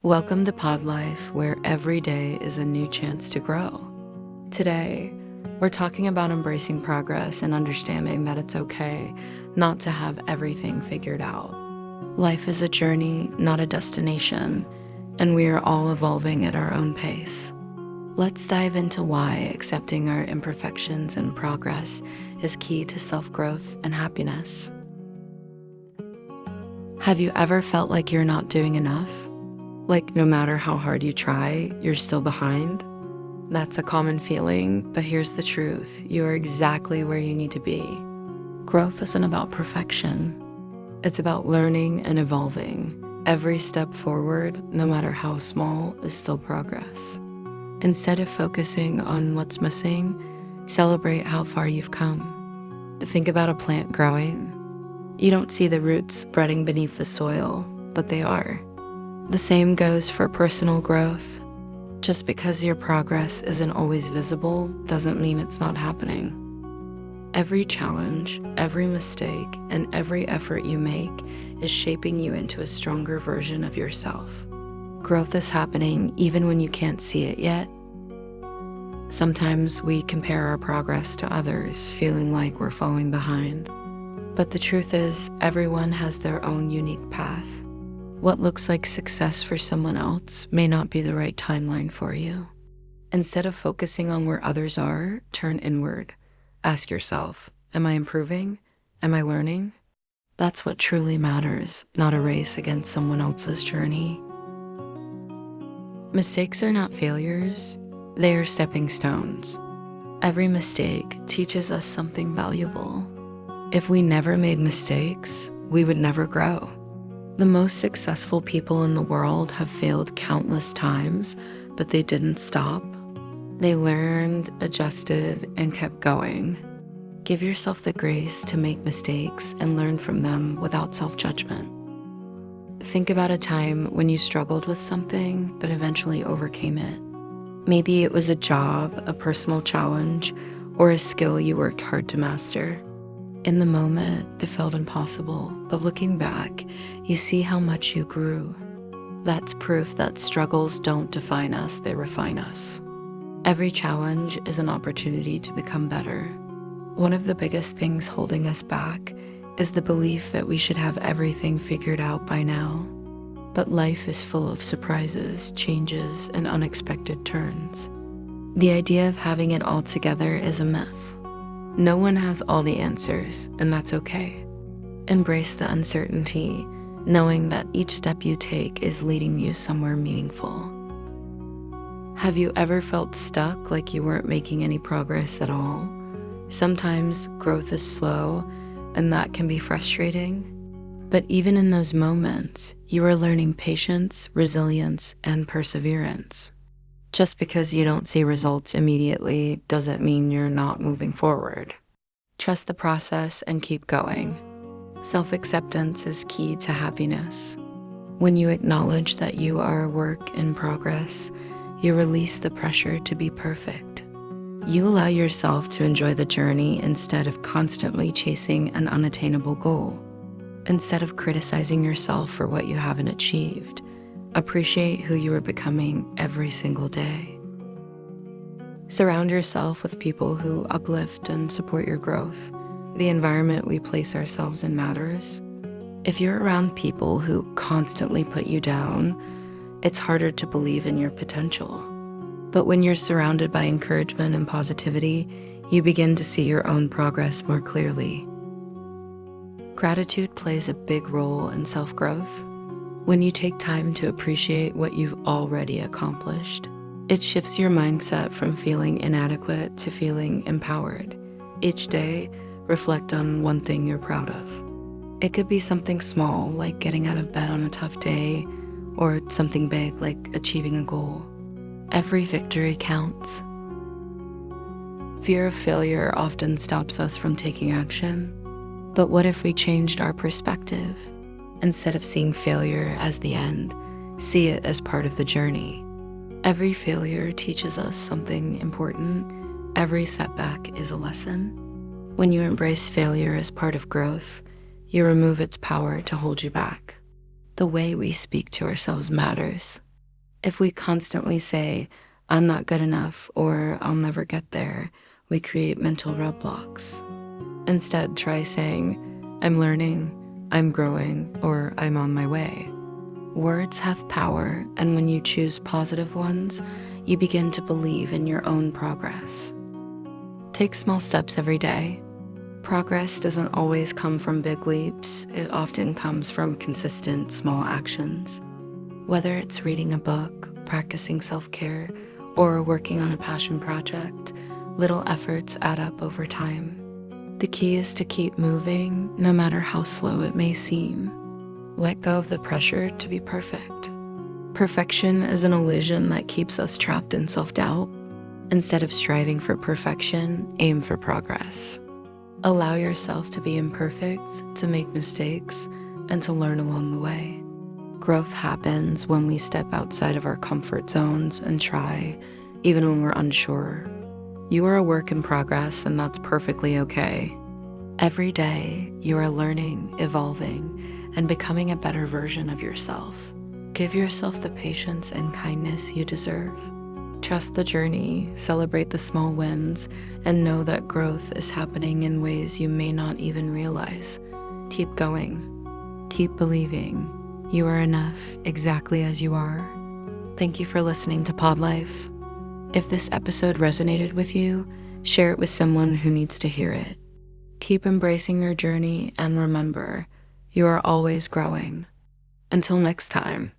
Welcome to PodLife, where every day is a new chance to grow. Today, we're talking about embracing progress and understanding that it's okay not to have everything figured out. Life is a journey, not a destination, and we are all evolving at our own pace. Let's dive into why accepting our imperfections and progress is key to self-growth and happiness. Have you ever felt like you're not doing enough? Like no matter how hard you try, you're still behind? That's a common feeling, but here's the truth. You are exactly where you need to be. Growth isn't about perfection. It's about learning and evolving. Every step forward, no matter how small, is still progress. Instead of focusing on what's missing, celebrate how far you've come. Think about a plant growing. You don't see the roots spreading beneath the soil, but they are. The same goes for personal growth. Just because your progress isn't always visible doesn't mean it's not happening. Every challenge, every mistake, and every effort you make is shaping you into a stronger version of yourself. Growth is happening even when you can't see it yet. Sometimes we compare our progress to others, feeling like we're falling behind. But the truth is, everyone has their own unique path. What looks like success for someone else may not be the right timeline for you. Instead of focusing on where others are, turn inward. Ask yourself, am I improving? Am I learning? That's what truly matters, not a race against someone else's journey. Mistakes are not failures, they are stepping stones. Every mistake teaches us something valuable. If we never made mistakes, we would never grow. The most successful people in the world have failed countless times, but they didn't stop. They learned, adjusted, and kept going. Give yourself the grace to make mistakes and learn from them without self-judgment. Think about a time when you struggled with something, but eventually overcame it. Maybe it was a job, a personal challenge, or a skill you worked hard to master. In the moment, it felt impossible, but looking back, you see how much you grew. That's proof that struggles don't define us, they refine us. Every challenge is an opportunity to become better. One of the biggest things holding us back is the belief that we should have everything figured out by now. But life is full of surprises, changes, and unexpected turns. The idea of having it all together is a myth. No one has all the answers, and that's okay. Embrace the uncertainty, knowing that each step you take is leading you somewhere meaningful. Have you ever felt stuck, like you weren't making any progress at all? Sometimes growth is slow, and that can be frustrating. But even in those moments, you are learning patience, resilience, and perseverance. Just because you don't see results immediately doesn't mean you're not moving forward. Trust the process and keep going. Self-acceptance is key to happiness. When you acknowledge that you are a work in progress, you release the pressure to be perfect. You allow yourself to enjoy the journey instead of constantly chasing an unattainable goal. Instead of criticizing yourself for what you haven't achieved, appreciate who you are becoming every single day. Surround yourself with people who uplift and support your growth. The environment we place ourselves in matters. If you're around people who constantly put you down, it's harder to believe in your potential. But when you're surrounded by encouragement and positivity, you begin to see your own progress more clearly. Gratitude plays a big role in self-growth. When you take time to appreciate what you've already accomplished, it shifts your mindset from feeling inadequate to feeling empowered. Each day, reflect on one thing you're proud of. It could be something small, like getting out of bed on a tough day, or something big, like achieving a goal. Every victory counts. Fear of failure often stops us from taking action. But what if we changed our perspective? Instead of seeing failure as the end, see it as part of the journey. Every failure teaches us something important. Every setback is a lesson. When you embrace failure as part of growth, you remove its power to hold you back. The way we speak to ourselves matters. If we constantly say, I'm not good enough or I'll never get there, we create mental roadblocks. Instead, try saying, I'm learning, I'm growing, or I'm on my way. Words have power, and when you choose positive ones, you begin to believe in your own progress. Take small steps every day. Progress doesn't always come from big leaps, it often comes from consistent small actions. Whether it's reading a book, practicing self-care, or working on a passion project, little efforts add up over time. The key is to keep moving, no matter how slow it may seem. Let go of the pressure to be perfect. Perfection is an illusion that keeps us trapped in self-doubt. Instead of striving for perfection, aim for progress. Allow yourself to be imperfect, to make mistakes, and to learn along the way. Growth happens when we step outside of our comfort zones and try, even when we're unsure. You are a work in progress, and that's perfectly okay. Every day, you are learning, evolving, and becoming a better version of yourself. Give yourself the patience and kindness you deserve. Trust the journey, celebrate the small wins, and know that growth is happening in ways you may not even realize. Keep going. Keep believing. You are enough exactly as you are. Thank you for listening to PodLife. If this episode resonated with you, share it with someone who needs to hear it. Keep embracing your journey and remember, you are always growing. Until next time.